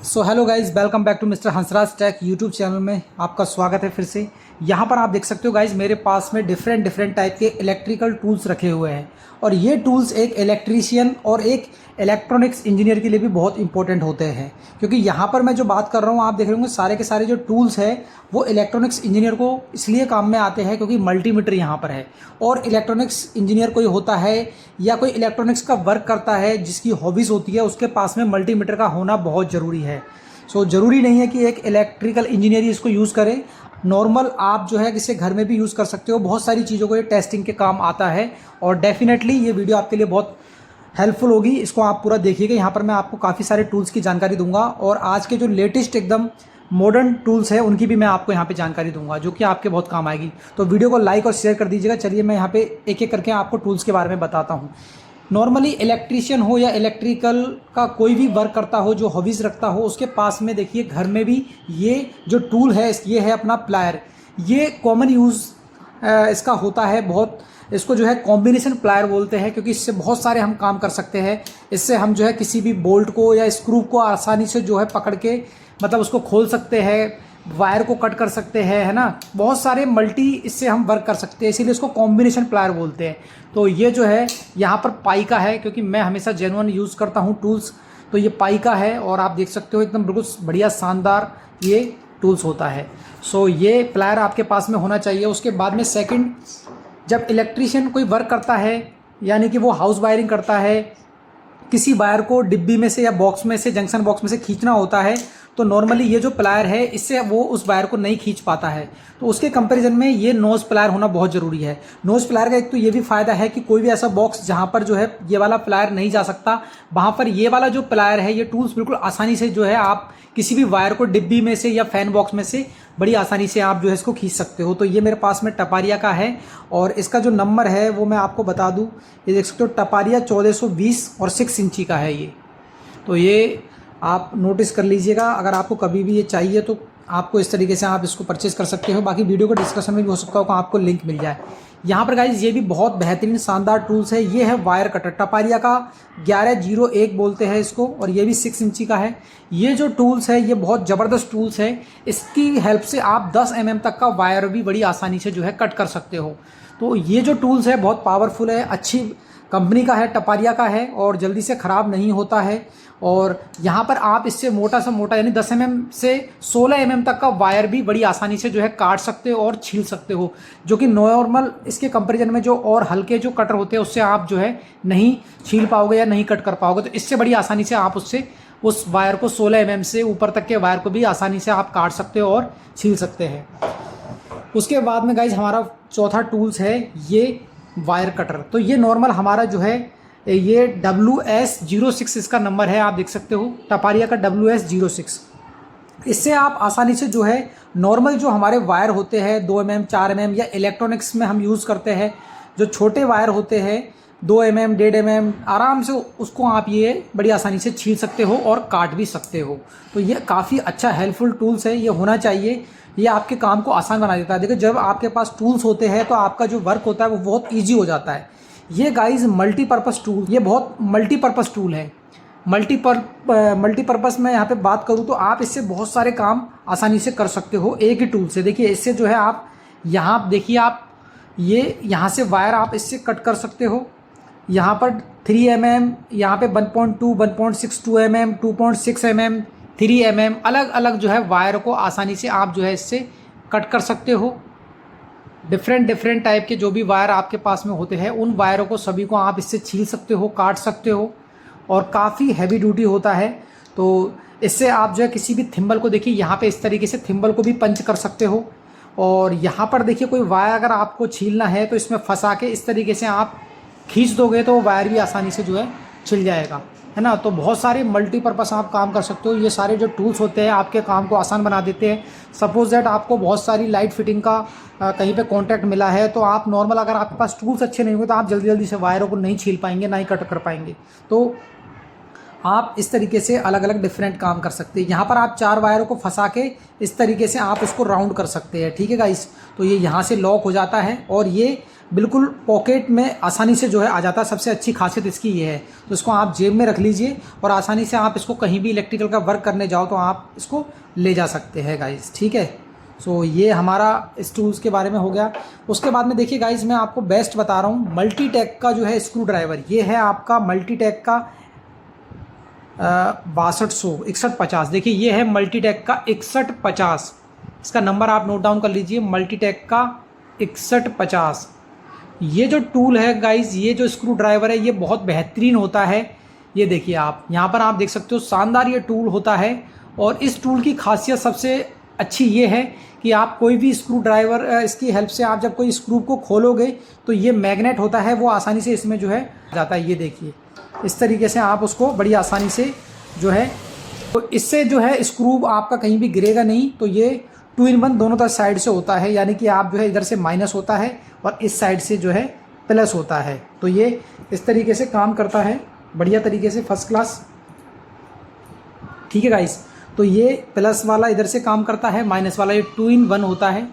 So hello guys, welcome back to mister Hansraj tech YouTube channel में आपका स्वागत है फिर से। यहाँ पर आप देख सकते हो गाइज़, मेरे पास में डिफरेंट टाइप के इलेक्ट्रिकल टूल्स रखे हुए हैं और ये टूल्स एक इलेक्ट्रीशियन और एक इलेक्ट्रॉनिक्स इंजीनियर के लिए भी बहुत इंपॉर्टेंट होते हैं, क्योंकि यहाँ पर मैं जो बात कर रहा हूँ आप देख रहे होंगे सारे के सारे जो टूल्स हैं वो इलेक्ट्रॉनिक्स इंजीनियर को इसलिए काम में आते हैं क्योंकि मल्टीमीटर यहाँ पर है। और इलेक्ट्रॉनिक्स इंजीनियर कोई होता है या कोई इलेक्ट्रॉनिक्स का वर्क करता है जिसकी हॉबीज़ होती है, उसके पास में मल्टीमीटर का होना बहुत ज़रूरी है। ज़रूरी नहीं है कि एक इलेक्ट्रिकल इंजीनियर ही इसको यूज़ करे, नॉर्मल आप जो है किसी घर में भी यूज़ कर सकते हो। बहुत सारी चीज़ों को ये टेस्टिंग के काम आता है और डेफिनेटली ये वीडियो आपके लिए बहुत हेल्पफुल होगी। इसको आप पूरा देखिएगा। यहाँ पर मैं आपको काफ़ी सारे टूल्स की जानकारी दूंगा और आज के जो लेटेस्ट एकदम मॉडर्न टूल्स हैं उनकी भी मैं आपको यहाँ पे जानकारी दूंगा जो कि आपके बहुत काम आएगी। तो वीडियो को लाइक और शेयर कर दीजिएगा। चलिए मैं यहाँ पे एक एक करके आपको टूल्स के बारे में बताता हूँ। नॉर्मली इलेक्ट्रीशियन हो या इलेक्ट्रिकल का कोई भी वर्क करता हो, जो हॉबीज़ रखता हो, उसके पास में देखिए घर में भी ये जो टूल है ये है अपना प्लायर। ये कॉमन यूज़ इसका होता है बहुत। इसको जो है कॉम्बिनेशन प्लायर बोलते हैं क्योंकि इससे बहुत सारे हम काम कर सकते हैं। इससे हम जो है किसी भी बोल्ट को या स्क्रू को आसानी से जो है पकड़ के मतलब उसको खोल सकते हैं, वायर को कट कर सकते हैं, है ना। बहुत सारे मल्टी इससे हम वर्क कर सकते हैं, इसीलिए इसको कॉम्बिनेशन प्लायर बोलते हैं। तो ये जो है यहाँ पर पाई का है क्योंकि मैं हमेशा जेन्युइन यूज़ करता हूँ टूल्स। तो ये पाई का है और आप देख सकते हो एकदम बिल्कुल बढ़िया शानदार ये टूल्स होता है। ये प्लायर आपके पास में होना चाहिए। उसके बाद में सेकंड, जब इलेक्ट्रीशियन कोई वर्क करता है यानी कि वो हाउस वायरिंग करता है, किसी वायर को डिब्बी में से या बॉक्स में से, जंक्शन बॉक्स में से खींचना होता है, तो नॉर्मली ये जो प्लायर है इससे वो उस वायर को नहीं खींच पाता है। तो उसके कंपैरिजन में ये नोज़ प्लायर होना बहुत ज़रूरी है। नोज़ प्लायर का एक तो ये भी फ़ायदा है कि कोई भी ऐसा बॉक्स जहाँ पर जो है ये वाला प्लायर नहीं जा सकता, वहाँ पर ये वाला जो प्लायर है, ये टूल्स बिल्कुल आसानी से जो है आप किसी भी वायर को डिब्बी में से या फैन बॉक्स में से बड़ी आसानी से आप जो है इसको खींच सकते हो। तो ये मेरे पास में टपारिया का है और इसका जो नंबर है वो मैं आपको बता दूँ। ये देख सकते हो टपारिया 1420 और 6 इंची का है ये। तो ये आप नोटिस कर लीजिएगा। अगर आपको कभी भी ये चाहिए तो आपको इस तरीके से आप इसको परचेज़ कर सकते हो। बाकी वीडियो को डिस्क्रिप्शन में भी हो सकता होगा आपको लिंक मिल जाए। यहाँ पर गाइज ये भी बहुत बेहतरीन शानदार टूल्स है। ये है वायर कटर, टपारिया का 1101 बोलते हैं इसको, और ये भी 6 इंची का है। ये जो टूल्स है ये बहुत ज़बरदस्त टूल्स है। इसकी हेल्प से आप 10 mm तक का वायर भी बड़ी आसानी से जो है कट कर सकते हो। तो ये जो टूल्स है बहुत पावरफुल है, अच्छी कंपनी का है, टपारिया का है और जल्दी से ख़राब नहीं होता है। और यहाँ पर आप इससे मोटा से मोटा यानी 10 mm से 16 mm तक का वायर भी बड़ी आसानी से जो है काट सकते हो और छील सकते हो, जो कि नॉर्मल इसके कंपैरिजन में जो और हल्के जो कटर होते हैं उससे आप जो है नहीं छील पाओगे या नहीं कट कर पाओगे। तो इससे बड़ी आसानी से आप उससे उस वायर को 16 mm से ऊपर तक के वायर को भी आसानी से आप काट सकते हो और छील सकते हैं। उसके बाद में गाइज हमारा चौथा टूल्स है ये वायर कटर। तो ये नॉर्मल हमारा जो है ये WS06 इसका नंबर है, आप देख सकते हो टपारिया का WS06। इससे आप आसानी से जो है नॉर्मल जो हमारे वायर होते हैं 2 mm 4 mm या इलेक्ट्रॉनिक्स में हम यूज़ करते हैं जो छोटे वायर होते हैं 2 mm 1.5 mm, आराम से उसको आप ये बड़ी आसानी से छील सकते हो और काट भी सकते हो। तो ये काफ़ी अच्छा हेल्पफुल टूल्स है, ये होना चाहिए। ये आपके काम को आसान बना देता है। देखो जब आपके पास टूल्स होते हैं तो आपका जो वर्क होता है वो बहुत ईजी हो जाता है। ये गाइज मल्टीपर्पज़ टूल, ये बहुत मल्टीपर्पज़ टूल है। मल्टीपर्पज़ में यहाँ पे बात करूँ तो आप इससे बहुत सारे काम आसानी से कर सकते हो एक ही टूल से। देखिए इससे जो है आप यहाँ देखिए आप ये यहाँ से वायर आप इससे कट कर सकते हो। यहाँ पर 3 mm, यहाँ पे 1.2, 1.62 mm, 2.6 mm, 3 mm अलग अलग जो है वायर को आसानी से आप जो है इससे कट कर सकते हो। डिफरेंट टाइप के जो भी वायर आपके पास में होते हैं उन वायरों को सभी को आप इससे छील सकते हो, काट सकते हो और काफ़ी हैवी ड्यूटी होता है। तो इससे आप जो है किसी भी थिम्बल को देखिए यहाँ पे इस तरीके से थिम्बल को भी पंच कर सकते हो। और यहाँ पर देखिए कोई वायर अगर आपको छीलना है तो इसमें फंसा के इस तरीके से आप खींच दोगे तो वो वायर भी आसानी से जो है छिल जाएगा, है ना। तो बहुत सारे मल्टीपर्पज़ आप काम कर सकते हो। ये सारे जो टूल्स होते हैं आपके काम को आसान बना देते हैं। सपोज दैट आपको बहुत सारी लाइट फिटिंग का कहीं पे कॉन्ट्रैक्ट मिला है तो आप नॉर्मल अगर आपके पास टूल्स अच्छे नहीं होंगे तो आप जल्दी से वायरों को नहीं छील पाएंगे, ना ही कट कर पाएंगे। तो आप इस तरीके से अलग अलग डिफरेंट काम कर सकते हैं। यहाँ पर आप 4 वायरों को फंसा के इस तरीके से आप उसको राउंड कर सकते हैं, ठीक है गाइस। तो ये यहाँ से लॉक हो जाता है और ये बिल्कुल पॉकेट में आसानी से जो है आ जाता है। सबसे अच्छी खासियत इसकी ये है। तो इसको आप जेब में रख लीजिए और आसानी से आप इसको कहीं भी इलेक्ट्रिकल का वर्क करने जाओ तो आप इसको ले जा सकते हैं गाइस, ठीक है। सो ये हमारा इस टूल्स के बारे में हो गया। उसके बाद में देखिए गाइस, मैं आपको बेस्ट बता रहा हूँ मल्टीटेक का जो है स्क्रू ड्राइवर। ये है आपका मल्टीटेक का 6200 देखिए ये है मल्टीटेक का 6150। इसका नंबर आप नोट डाउन कर लीजिए, मल्टीटेक का 6150। ये जो टूल है गाइस, ये जो स्क्रू ड्राइवर है ये बहुत बेहतरीन होता है। ये देखिए आप यहाँ पर आप देख सकते हो, शानदार ये टूल होता है। और इस टूल की खासियत सबसे अच्छी ये है कि आप कोई भी स्क्रू ड्राइवर इसकी हेल्प से आप जब कोई स्क्रू को खोलोगे तो ये मैग्नेट होता है वो आसानी से इसमें जो है जाता है। ये देखिए इस तरीके से आप उसको बड़ी आसानी से जो है, तो इससे जो है स्क्रू आपका कहीं भी गिरेगा नहीं। तो ये 2 in 1 दोनों तरफ साइड से होता है, यानी कि आप जो है इधर से माइनस होता है और इस साइड से जो है प्लस होता है। तो ये इस तरीके से काम करता है बढ़िया तरीके से, फर्स्ट क्लास, ठीक है गाइस। तो ये प्लस वाला इधर से काम करता है, माइनस वाला ये 2 in 1 होता है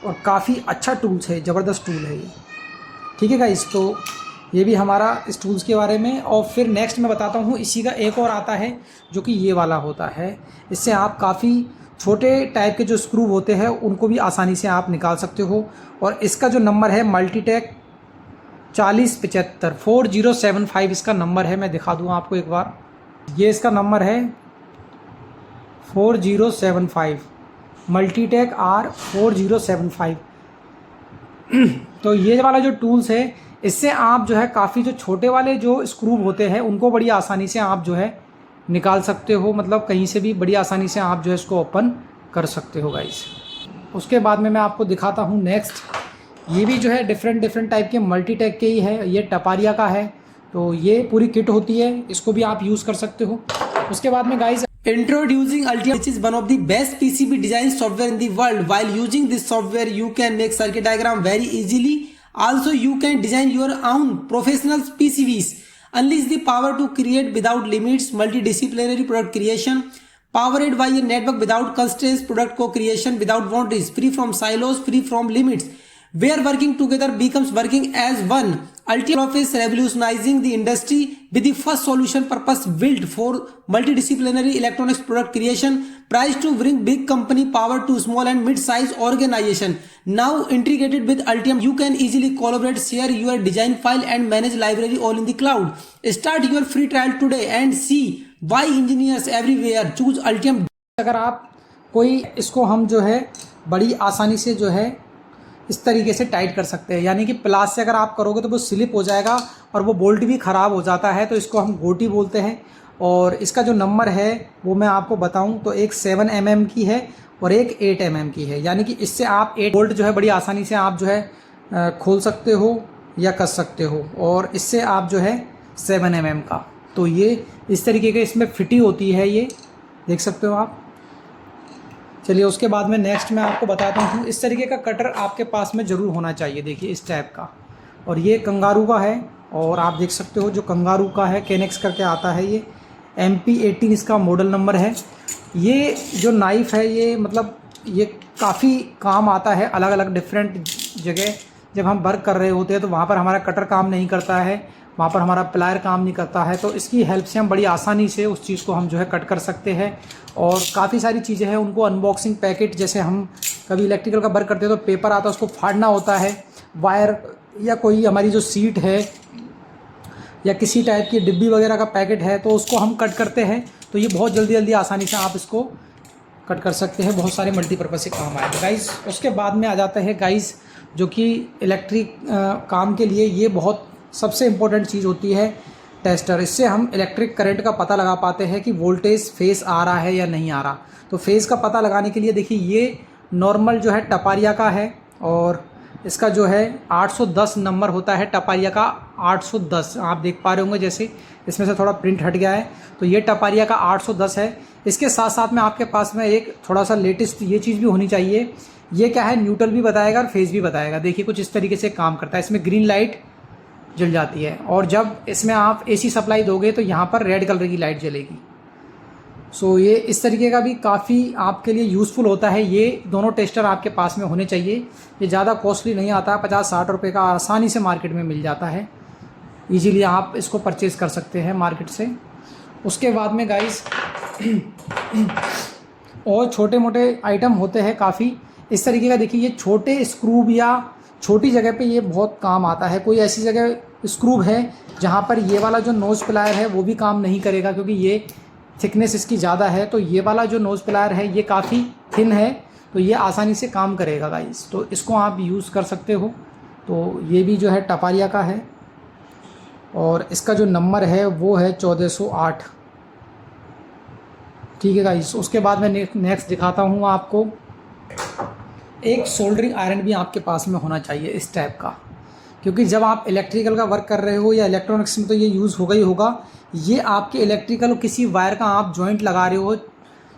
और काफ़ी अच्छा टूल्स है, ज़बरदस्त टूल है ये, ठीक है गाइस। तो ये भी हमारा इस टूल्स के बारे में। और फिर नेक्स्ट मैं बताता हूँ इसी का एक और आता है जो कि ये वाला होता है। इससे आप काफ़ी छोटे टाइप के जो स्क्रू होते हैं उनको भी आसानी से आप निकाल सकते हो। और इसका जो नंबर है मल्टीटेक 4075 4075 इसका नंबर है। मैं दिखा दूँ आपको एक बार, ये इसका नंबर है 4075 मल्टीटेक R4075। तो ये वाला जो टूल्स है इससे आप जो है काफ़ी जो छोटे वाले जो स्क्रू होते हैं उनको बड़ी आसानी से आप जो है निकाल सकते हो, मतलब कहीं से भी बड़ी आसानी से आप जो है इसको ओपन कर सकते हो गाइस। उसके बाद में मैं आपको दिखाता हूँ नेक्स्ट, ये भी जो है डिफरेंट टाइप के मल्टीटेक के ही है। ये टपारिया का है, तो ये पूरी किट होती है, इसको भी आप यूज़ कर सकते हो। उसके बाद में guys, Introducing Altium, which is one of the best PCB design software in the world. While using this software, you can make circuit diagram very easily. Also, you can design your own professional PCBs. Unleash the power to create without limits. Multidisciplinary product creation. Powered by a network without constraints. Product co-creation without boundaries. Free from silos. Free from limits. Where working together becomes working as one. Altium is revolutionizing the industry with the first solution purpose built for multidisciplinary electronics product creation, priced to bring big company power to small and mid-sized organization. Now integrated with Altium, you can easily collaborate, share your design file and manage library all in the cloud. Start your free trial today and see why engineers everywhere choose Altium. अगर आप कोई इसको हम जो है बड़ी आसानी से जो है इस तरीके से टाइट कर सकते हैं, यानी कि प्लास से अगर आप करोगे तो वो स्लिप हो जाएगा और वो बोल्ट भी ख़राब हो जाता है, तो इसको हम गोटी बोलते हैं। और इसका जो नंबर है वो मैं आपको बताऊं तो एक 7 mm की है और एक 8 mm की है, यानी कि इससे आप 8 बोल्ट जो है बड़ी आसानी से आप जो है खोल सकते हो या कस सकते हो, और इससे आप जो है 7 mm का। तो ये इस तरीके के इसमें फिटी होती है, ये देख सकते हो आप। चलिए उसके बाद में नेक्स्ट मैं आपको बताता हूँ, इस तरीके का कटर आपके पास में ज़रूर होना चाहिए, देखिए इस टाइप का। और ये कंगारू का है, और आप देख सकते हो जो कंगारू का है केनेक्स करके आता है, ये MP18 इसका मॉडल नंबर है। ये जो नाइफ़ है ये मतलब ये काफ़ी काम आता है अलग अलग डिफरेंट जगह। जब हम वर्क कर रहे होते हैं तो वहाँ पर हमारा कटर काम नहीं करता है, वहाँ पर हमारा प्लायर काम नहीं करता है, तो इसकी हेल्प से हम बड़ी आसानी से उस चीज़ को हम जो है कट कर सकते हैं। और काफ़ी सारी चीज़ें हैं, उनको अनबॉक्सिंग पैकेट, जैसे हम कभी इलेक्ट्रिकल का वर्क करते हैं तो पेपर आता है उसको फाड़ना होता है, वायर या कोई हमारी जो सीट है या किसी टाइप की डिब्बी वगैरह का पैकेट है तो उसको हम कट करते हैं, तो ये बहुत जल्दी आसानी से आप इसको कट कर सकते हैं, बहुत सारे मल्टीपर्पज़ से काम आएगा गाइस। उसके बाद में आ जाता है गाइस जो कि इलेक्ट्रिक काम के लिए ये बहुत सबसे इम्पोर्टेंट चीज़ होती है, टेस्टर। इससे हम इलेक्ट्रिक करंट का पता लगा पाते हैं कि वोल्टेज फेस आ रहा है या नहीं आ रहा। तो फेस का पता लगाने के लिए देखिए ये नॉर्मल जो है टपारिया का है, और इसका जो है 810 नंबर होता है टपारिया का, 810 आप देख पा रहे होंगे, जैसे इसमें से थोड़ा प्रिंट हट गया है, तो ये टपारिया का 810 है। इसके साथ साथ में आपके पास में एक थोड़ा सा लेटेस्ट ये चीज़ भी होनी चाहिए, ये क्या है, न्यूट्रल भी बताएगा और फेस भी बताएगा। देखिए कुछ इस तरीके से काम करता है, इसमें ग्रीन लाइट जल जाती है, और जब इसमें आप AC सप्लाई दोगे तो यहाँ पर रेड कलर की लाइट जलेगी। सो ये इस तरीके का भी काफ़ी आपके लिए यूज़फुल होता है। ये दोनों टेस्टर आपके पास में होने चाहिए। ये ज़्यादा कॉस्टली नहीं आता, 50-60 रुपये का आसानी से मार्केट में मिल जाता है। इजीली आप इसको परचेज़ कर सकते हैं मार्केट से। उसके बाद में गाइस और छोटे मोटे आइटम होते हैं काफ़ी इस तरीके का। देखिए, ये छोटे स्क्रूब या छोटी जगह पे ये बहुत काम आता है। कोई ऐसी जगह स्क्रूब है जहाँ पर ये वाला जो नोज़ प्लायर है वो भी काम नहीं करेगा, क्योंकि ये थिकनेस इसकी ज़्यादा है। तो ये वाला जो नोज़ प्लायर है ये काफ़ी थिन है, तो ये आसानी से काम करेगा गाइस। तो इसको आप यूज़ कर सकते हो। तो ये भी जो है टपारिया का है और इसका जो नंबर है वो है 1408। ठीक है गाइस। उसके बाद मैं नेक्स्ट दिखाता हूँ आपको। एक सोल्डरिंग आयरन भी आपके पास में होना चाहिए इस टाइप का, क्योंकि जब आप इलेक्ट्रिकल का वर्क कर रहे हो या इलेक्ट्रॉनिक्स में तो ये यूज़ होगा ही होगा। ये आपके इलेक्ट्रिकल किसी वायर का आप जॉइंट लगा रहे हो,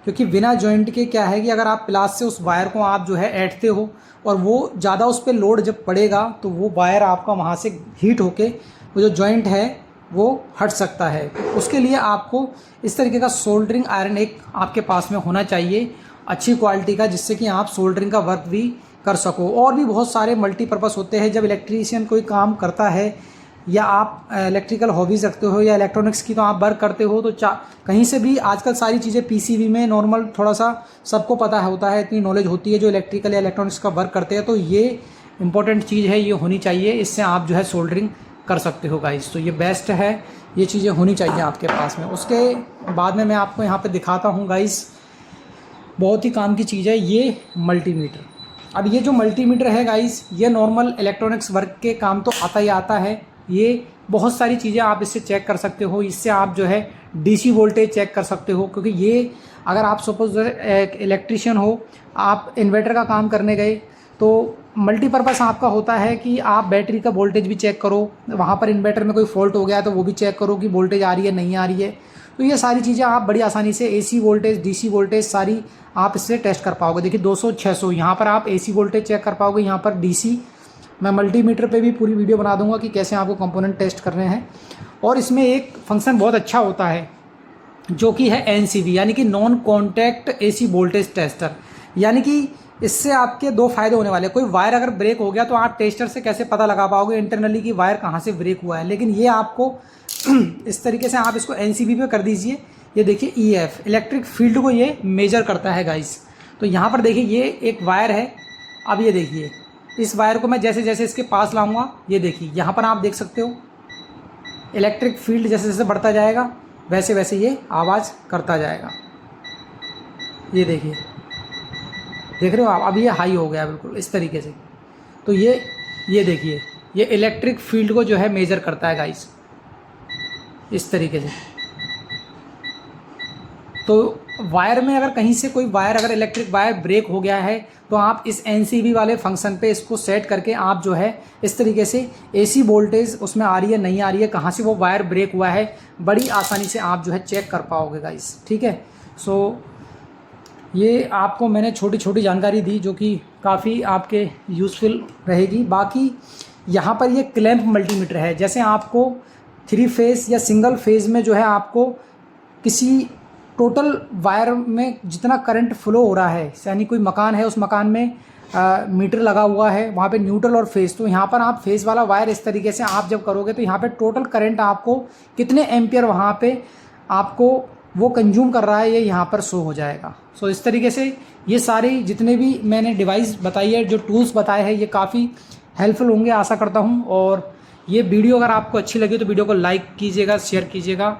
क्योंकि बिना जॉइंट के क्या है कि अगर आप प्लास से उस वायर को आप जो है ऐंठते हो और वो ज़्यादा उस पर लोड जब पड़ेगा तो वो वायर आपका वहाँ से हीट होके वो जो जॉइंट है वो हट सकता है। तो उसके लिए आपको इस तरीके का सोल्डरिंग आयरन एक आपके पास में होना चाहिए अच्छी क्वालिटी का, जिससे कि आप सोल्डरिंग का वर्क भी कर सको। और भी बहुत सारे मल्टीपर्पज़ होते हैं जब इलेक्ट्रीशियन कोई काम करता है या आप इलेक्ट्रिकल हॉबीज़ रखते हो या इलेक्ट्रॉनिक्स की तो आप वर्क करते हो, तो कहीं से भी आजकल सारी चीज़ें पीसीबी में नॉर्मल थोड़ा सा सबको पता होता है, इतनी नॉलेज होती है जो इलेक्ट्रिकल या इलेक्ट्रॉनिक्स का वर्क करते हैं। तो ये इंपॉर्टेंट चीज़ है, ये होनी चाहिए। इससे आप जो है सोल्डरिंग कर सकते हो गाइस। तो ये बेस्ट है, ये चीज़ें होनी चाहिए आपके पास में। उसके बाद में मैं आपको यहाँ पर दिखाता हूँ गाइस, बहुत ही काम की चीज़ है ये मल्टीमीटर। अब ये जो मल्टीमीटर है गाइस, ये नॉर्मल इलेक्ट्रॉनिक्स वर्क के काम तो आता ही आता है। ये बहुत सारी चीज़ें आप इससे चेक कर सकते हो। इससे आप जो है डीसी वोल्टेज चेक कर सकते हो, क्योंकि ये अगर आप सपोज एक इलेक्ट्रीशियन हो, आप इन्वर्टर का काम करने गए तो मल्टीपर्पज़ आपका होता है कि आप बैटरी का वोल्टेज भी चेक करो, वहाँ पर इन्वर्टर में कोई फॉल्ट हो गया है तो वो भी चेक करो कि वोल्टेज आ रही है नहीं आ रही है। तो ये सारी चीज़ें आप बड़ी आसानी से एसी वोल्टेज, डीसी वोल्टेज सारी आप इससे टेस्ट कर पाओगे। देखिए 200, 600 यहाँ पर आप एसी वोल्टेज चेक कर पाओगे, यहाँ पर डीसी। मैं मल्टीमीटर पे भी पूरी वीडियो बना दूंगा कि कैसे आपको कंपोनेंट टेस्ट करने हैं। और इसमें एक फंक्शन बहुत अच्छा होता है जो कि है एनसीवी, यानी कि non contact AC voltage tester. यानी कि इससे आपके दो फायदे होने वाले हैं। कोई वायर अगर ब्रेक हो गया तो आप टेस्टर से कैसे पता लगा पाओगे इंटरनली कि वायर कहाँ से ब्रेक हुआ है, लेकिन ये आपको इस तरीके से आप इसको एनसीवी पे कर दीजिए। ये देखिए ईएफ इलेक्ट्रिक फील्ड को ये मेजर करता है गाइस। तो यहाँ पर देखिए ये एक वायर है। अब ये देखिए इस वायर को मैं जैसे जैसे इसके पास लाऊंगा, ये देखिए यहाँ पर आप देख सकते हो इलेक्ट्रिक फील्ड जैसे जैसे बढ़ता जाएगा वैसे वैसे ये आवाज़ करता जाएगा। ये देखिए, देख रहे हो आप, अब ये हाई हो गया बिल्कुल इस तरीके से। तो ये देखिए ये इलेक्ट्रिक फील्ड को जो है मेजर करता है गाइस इस तरीके से। तो वायर में अगर कहीं से कोई वायर, अगर इलेक्ट्रिक वायर ब्रेक हो गया है तो आप इस एनसीवी वाले फंक्शन पे इसको सेट करके आप जो है इस तरीके से एसी वोल्टेज उसमें आ रही है नहीं आ रही है, कहाँ से वो वायर ब्रेक हुआ है, बड़ी आसानी से आप जो है चेक कर पाओगे गाइस। ठीक है। सो ये आपको मैंने छोटी छोटी जानकारी दी जो कि काफ़ी आपके यूज़फुल रहेगी। बाकी यहाँ पर ये क्लैंप मल्टीमीटर है। जैसे आपको 3 फेज़ या सिंगल फेज़ में जो है आपको किसी टोटल वायर में जितना करंट फ्लो हो रहा है, यानी कोई मकान है उस मकान में मीटर लगा हुआ है, वहाँ पे न्यूट्रल और फेज़, तो यहाँ पर आप फेज़ वाला वायर इस तरीके से आप जब करोगे तो यहाँ पे टोटल करंट आपको कितने एम्पियर वहाँ पे आपको वो कंज्यूम कर रहा है ये यहाँ पर शो हो जाएगा। सो इस तरीके से ये सारे जितने भी मैंने डिवाइस बताई है, जो टूल्स बताए हैं, ये काफ़ी हेल्पफुल होंगे आशा करता हूँ। और ये वीडियो अगर आपको अच्छी लगी तो वीडियो को लाइक कीजिएगा, शेयर कीजिएगा।